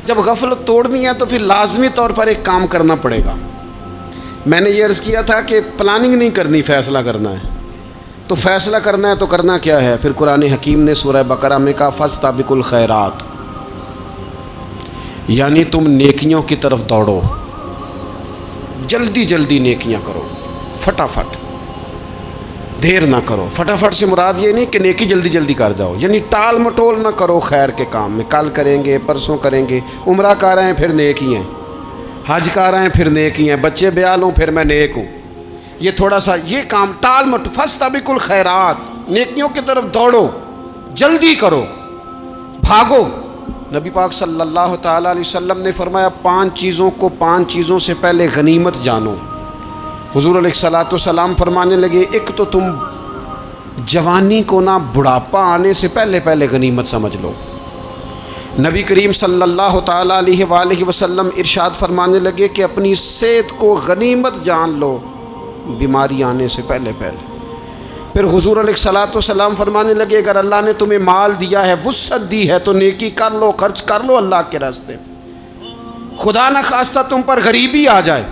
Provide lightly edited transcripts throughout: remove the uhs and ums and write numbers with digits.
جب غفلت توڑنی ہے تو پھر لازمی طور پر ایک کام کرنا پڑے گا۔ میں نے یہ عرض کیا تھا کہ پلاننگ نہیں کرنی، فیصلہ کرنا ہے۔ تو فیصلہ کرنا ہے تو کرنا کیا ہے؟ پھر قرآن حکیم نے سورہ بقرہ میں کہا فاستبقوا الخیرات، یعنی تم نیکیوں کی طرف دوڑو، جلدی جلدی نیکیاں کرو، فٹافٹ، دیر نہ کرو۔ فٹافٹ سے مراد یہ نہیں کہ نیکی جلدی جلدی کر جاؤ، یعنی ٹال مٹول نہ کرو خیر کے کام میں، کل کریں گے، پرسوں کریں گے، عمرہ کر رہے ہیں پھر نیکی ہیں، حج کر رہے ہیں پھر نیکی ہیں، بچے بیال ہوں پھر میں نیک ہوں، یہ تھوڑا سا یہ کام ٹال مٹ۔ فاستبقوا الخیرات، نیکیوں کی طرف دوڑو، جلدی کرو، بھاگو۔ نبی پاک صلی اللہ تعالیٰ علیہ وسلم نے فرمایا 5 چیزوں کو 5 چیزوں سے پہلے غنیمت جانو۔ حضور علیہ الصلوۃ والسلام فرمانے لگے ایک تو تم جوانی کو نہ بڑھاپا آنے سے پہلے پہلے غنیمت سمجھ لو۔ نبی کریم صلی اللہ تعالیٰ علیہ وآلہ وسلم ارشاد فرمانے لگے کہ اپنی صحت کو غنیمت جان لو، بیماری آنے سے پہلے پہلے۔ پھر حضور علیہ الصلوۃ والسلام فرمانے لگے اگر اللہ نے تمہیں مال دیا ہے، وسعت دی ہے، تو نیکی کر لو، خرچ کر لو اللہ کے راستے میں، خدا نہ خواستہ تم پر غریبی آ جائے۔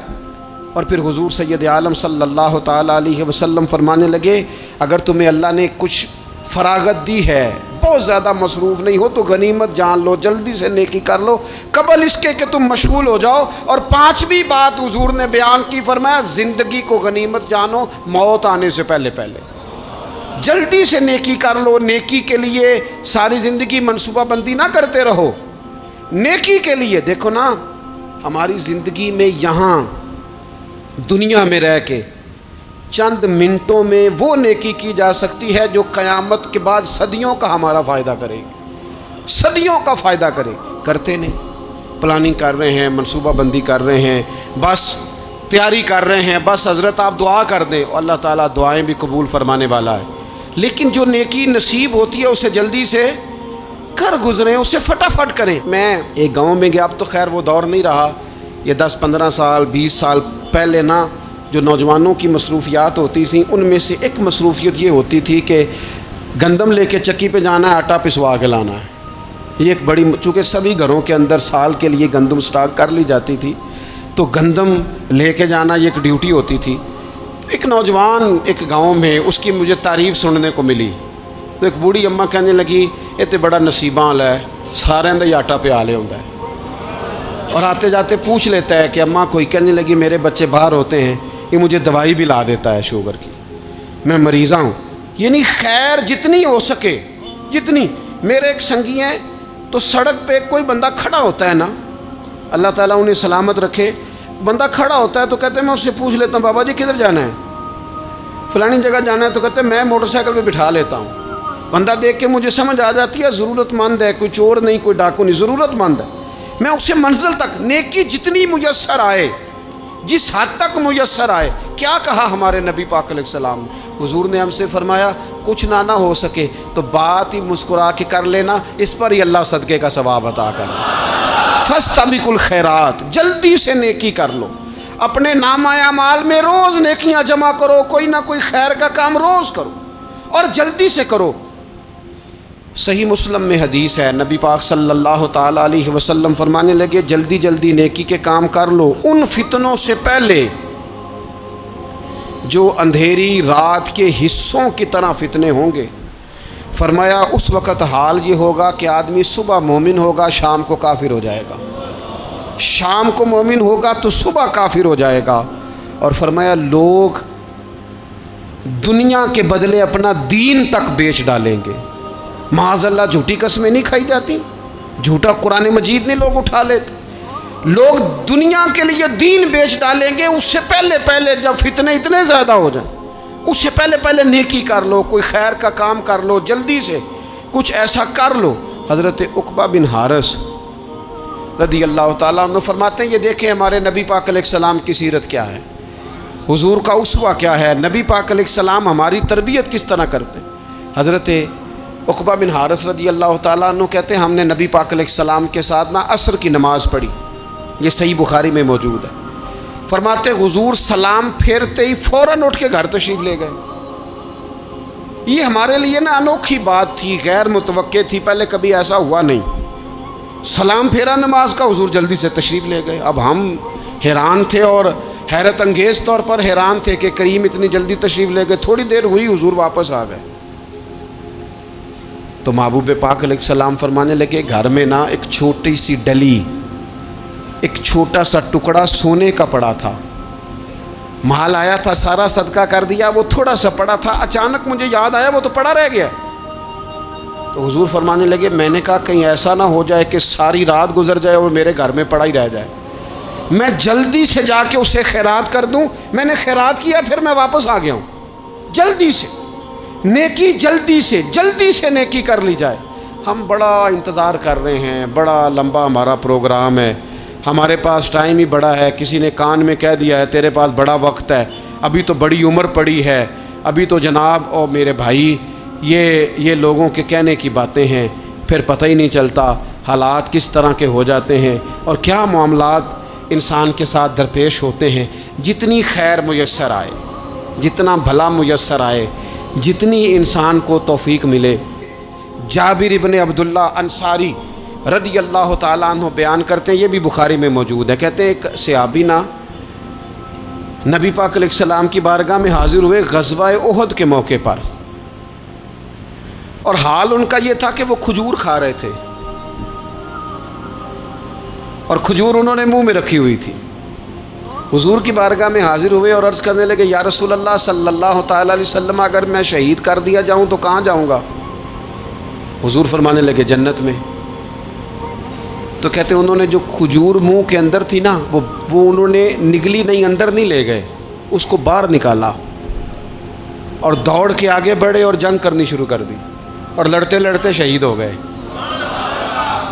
اور پھر حضور سید عالم صلی اللہ تعالیٰ علیہ وسلم فرمانے لگے اگر تمہیں اللہ نے کچھ فراغت دی ہے، بہت زیادہ مصروف نہیں ہو، تو غنیمت جان لو، جلدی سے نیکی کر لو قبل اس کے کہ تم مشغول ہو جاؤ۔ اور 5ویں بات حضور نے بیان کی، فرمایا زندگی کو غنیمت جانو، موت آنے سے پہلے پہلے جلدی سے نیکی کر لو۔ نیکی کے لیے ساری زندگی منصوبہ بندی نہ کرتے رہو، نیکی کے لیے دیکھو نا، ہماری زندگی میں یہاں دنیا میں رہ کے چند منٹوں میں وہ نیکی کی جا سکتی ہے جو قیامت کے بعد صدیوں کا ہمارا فائدہ کرے گی، صدیوں کا فائدہ کرے۔ کرتے نہیں، پلاننگ کر رہے ہیں، منصوبہ بندی کر رہے ہیں، بس تیاری کر رہے ہیں، بس حضرت آپ دعا کر دیں، اللہ تعالیٰ دعائیں بھی قبول فرمانے والا ہے۔ لیکن جو نیکی نصیب ہوتی ہے اسے جلدی سے کر گزریں، اسے فٹافٹ کریں۔ میں ایک گاؤں میں گیا، اب تو خیر وہ دور نہیں رہا، یہ 10-15 سال 20 سال پہلے نا جو نوجوانوں کی مصروفیات ہوتی تھیں ان میں سے ایک مصروفیت یہ ہوتی تھی کہ گندم لے کے چکی پہ جانا ہے، آٹا پسوا کے لانا ہے۔ یہ ایک بڑی، چونکہ سبھی گھروں کے اندر سال کے لیے گندم سٹاک کر لی جاتی تھی، تو گندم لے کے جانا یہ ایک ڈیوٹی ہوتی تھی۔ ایک نوجوان ایک گاؤں میں، اس کی مجھے تعریف سننے کو ملی، تو ایک بوڑھی اماں کہنے لگی یہ تو بڑا نصیباں والا ہے، سارے دا ہی آٹا پہ آ لے ہوتا ہے، اور آتے جاتے پوچھ لیتا ہے کہ اماں کوئی، کہنے لگی میرے بچے باہر ہوتے ہیں، یہ مجھے دوائی بھی لا دیتا ہے شوگر کی، میں مریضہ ہوں۔ یعنی خیر جتنی ہو سکے، جتنی۔ میرے ایک سنگی ہیں، تو سڑک پہ کوئی بندہ کھڑا ہوتا ہے نا، اللہ تعالیٰ انہیں سلامت رکھے، بندہ کھڑا ہوتا ہے تو کہتے ہیں میں اس سے پوچھ لیتا ہوں بابا جی کدھر جانا ہے، فلانی جگہ جانا ہے، تو کہتے ہیں میں موٹر سائیکل پہ بٹھا لیتا ہوں۔ بندہ دیکھ کے مجھے سمجھ آ جاتی ہے ضرورت مند ہے، کوئی چور نہیں، کوئی ڈاکو نہیں، ضرورت مند ہے، میں اسے منزل تک، نیکی جتنی میسر آئے، جس حد تک میسر آئے۔ کیا کہا ہمارے نبی پاک علیہ السلام نے؟ حضور نے ہم سے فرمایا کچھ نہ ہو سکے تو بات ہی مسکرا کے کر لینا، اس پر ہی اللہ صدقے کا ثواب عطا کرے۔ فاستبقوا الخیرات، جلدی سے نیکی کر لو، اپنے نامہ اعمال میں روز نیکیاں جمع کرو، کوئی نہ کوئی خیر کا کام روز کرو اور جلدی سے کرو۔ صحیح مسلم میں حدیث ہے، نبی پاک صلی اللہ تعالیٰ علیہ وسلم فرمانے لگے جلدی جلدی نیکی کے کام کر لو ان فتنوں سے پہلے جو اندھیری رات کے حصوں کی طرح فتنے ہوں گے۔ فرمایا اس وقت حال یہ ہوگا کہ آدمی صبح مومن ہوگا، شام کو کافر ہو جائے گا، شام کو مومن ہوگا تو صبح کافر ہو جائے گا۔ اور فرمایا لوگ دنیا کے بدلے اپنا دین تک بیچ ڈالیں گے۔ معاذ اللہ جھوٹی قسمیں نہیں کھائی جاتی، جھوٹا قرآن مجید نہیں لوگ اٹھا لیتے، لوگ دنیا کے لیے دین بیچ ڈالیں گے۔ اس سے پہلے پہلے جب فتنے اتنے زیادہ ہو جائیں، اس سے پہلے پہلے نیکی کر لو، کوئی خیر کا کام کر لو، جلدی سے کچھ ایسا کر لو۔ حضرت عقبہ بن حارث رضی اللہ تعالیٰ عنہ فرماتے ہیں یہ دیکھیں ہمارے نبی پاک علیہ السلام کی سیرت کیا ہے، حضور کا اسوہ کیا ہے، نبی پاک علیہ السلام ہماری تربیت کس طرح کرتے ہیں۔ حضرت عقبہ بن حارث رضی اللہ تعالیٰ عنہ کہتے ہیں ہم نے نبی پاک علیہ السلام کے ساتھ عصر کی نماز پڑھی، یہ صحیح بخاری میں موجود ہے۔ فرماتے حضور سلام پھیرتے ہی فوراً اٹھ کے گھر تشریف لے گئے۔ یہ ہمارے لیے انوکھی بات تھی، غیر متوقع تھی، پہلے کبھی ایسا ہوا نہیں۔ سلام پھیرا نماز کا، حضور جلدی سے تشریف لے گئے۔ اب ہم حیران تھے اور حیرت انگیز طور پر حیران تھے کہ کریم اتنی جلدی تشریف لے گئے۔ تھوڑی دیر ہوئی حضور واپس آ گئے تو محبوب پاک علیہ السلام فرمانے لگے گھر میں نا ایک چھوٹی سی ڈلی، ایک چھوٹا سا ٹکڑا سونے کا پڑا تھا، مال آیا تھا سارا صدقہ کر دیا، وہ تھوڑا سا پڑا تھا، اچانک مجھے یاد آیا وہ تو پڑا رہ گیا۔ تو حضور فرمانے لگے میں نے کہا کہیں ایسا نہ ہو جائے کہ ساری رات گزر جائے اور میرے گھر میں پڑا ہی رہ جائے، میں جلدی سے جا کے اسے خیرات کر دوں۔ میں نے خیرات کیا پھر میں واپس آ گیا ہوں، جلدی سے نیکی، جلدی سے نیکی کر لی جائے۔ ہم بڑا انتظار کر رہے ہیں، بڑا لمبا ہمارا پروگرام ہے، ہمارے پاس ٹائم ہی بڑا ہے، کسی نے کان میں کہہ دیا ہے تیرے پاس بڑا وقت ہے، ابھی تو بڑی عمر پڑی ہے، ابھی تو جناب اور میرے بھائی یہ لوگوں کے کہنے کی باتیں ہیں، پھر پتہ ہی نہیں چلتا حالات کس طرح کے ہو جاتے ہیں اور کیا معاملات انسان کے ساتھ درپیش ہوتے ہیں۔ جتنی خیر میسر آئے، جتنا بھلا میسر آئے، جتنی انسان کو توفیق ملے۔ جابر ابن عبداللہ انصاری رضی اللہ تعالیٰ عنہ بیان کرتے ہیں، یہ بھی بخاری میں موجود ہے، کہتے ہیں ایک صحابی نا نبی پاک علیہ السلام کی بارگاہ میں حاضر ہوئے غزوہ احد کے موقع پر، اور حال ان کا یہ تھا کہ وہ کھجور کھا رہے تھے اور کھجور انہوں نے منہ میں رکھی ہوئی تھی۔ حضور کی بارگاہ میں حاضر ہوئے اور عرض کرنے لگے یا رسول اللہ صلی اللہ تعالیٰ علیہ وسلم اگر میں شہید کر دیا جاؤں تو کہاں جاؤں گا؟ حضور فرمانے لگے جنت میں۔ تو کہتے ہیں انہوں نے جو کھجور منہ کے اندر تھی نا وہ انہوں نے نگلی نہیں، اندر نہیں لے گئے، اس کو باہر نکالا اور دوڑ کے آگے بڑھے اور جنگ کرنی شروع کر دی اور لڑتے لڑتے شہید ہو گئے۔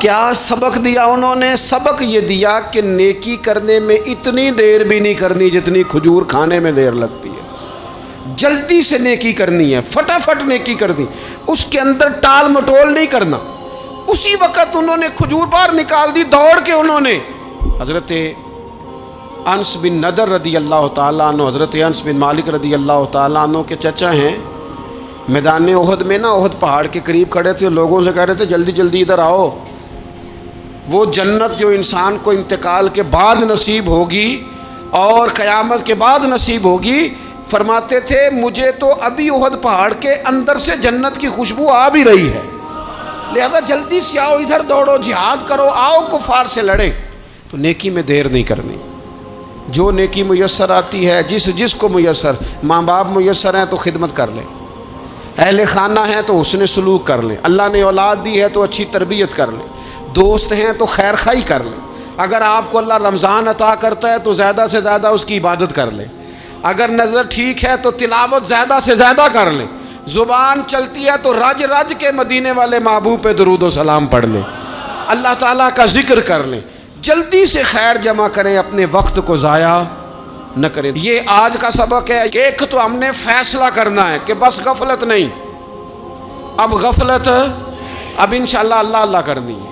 کیا سبق دیا انہوں نے؟ سبق یہ دیا کہ نیکی کرنے میں اتنی دیر بھی نہیں کرنی جتنی کھجور کھانے میں دیر لگتی ہے۔ جلدی سے نیکی کرنی ہے، فٹافٹ نیکی کرنی، اس کے اندر ٹال مٹول نہیں کرنا۔ اسی وقت انہوں نے کھجور باہر نکال دی، دوڑ کے انہوں نے حضرت انس بن نضر رضی اللہ تعالیٰ عنہ، حضرت انس بن مالک رضی اللہ تعالیٰ عنہ کے چچا ہیں، میدان احد میں نا احد پہاڑ کے قریب کھڑے تھے، لوگوں سے کہہ رہے تھے جلدی جلدی ادھر آؤ، وہ جنت جو انسان کو انتقال کے بعد نصیب ہوگی اور قیامت کے بعد نصیب ہوگی، فرماتے تھے مجھے تو ابھی احد پہاڑ کے اندر سے جنت کی خوشبو آ بھی رہی ہے، لہذا جلدی سے آؤ، ادھر دوڑو، جہاد کرو، آؤ کفار سے لڑیں۔ تو نیکی میں دیر نہیں کرنی، جو نیکی میسر آتی ہے، جس کو میسر، ماں باپ میسر ہیں تو خدمت کر لیں، اہل خانہ ہیں تو حسن سلوک کر لیں، اللہ نے اولاد دی ہے تو اچھی تربیت کر لیں، دوست ہیں تو خیر خواہی کر لیں، اگر آپ کو اللہ رمضان عطا کرتا ہے تو زیادہ سے زیادہ اس کی عبادت کر لیں، اگر نظر ٹھیک ہے تو تلاوت زیادہ سے زیادہ کر لیں، زبان چلتی ہے تو رج رج کے مدینے والے محبوب پہ درود و سلام پڑھ لیں، اللہ تعالیٰ کا ذکر کر لیں، جلدی سے خیر جمع کریں، اپنے وقت کو ضائع نہ کریں۔ یہ آج کا سبق ہے۔ ایک تو ہم نے فیصلہ کرنا ہے کہ بس غفلت نہیں، اب غفلت اب انشاءاللہ اللہ اللہ کرنی ہے۔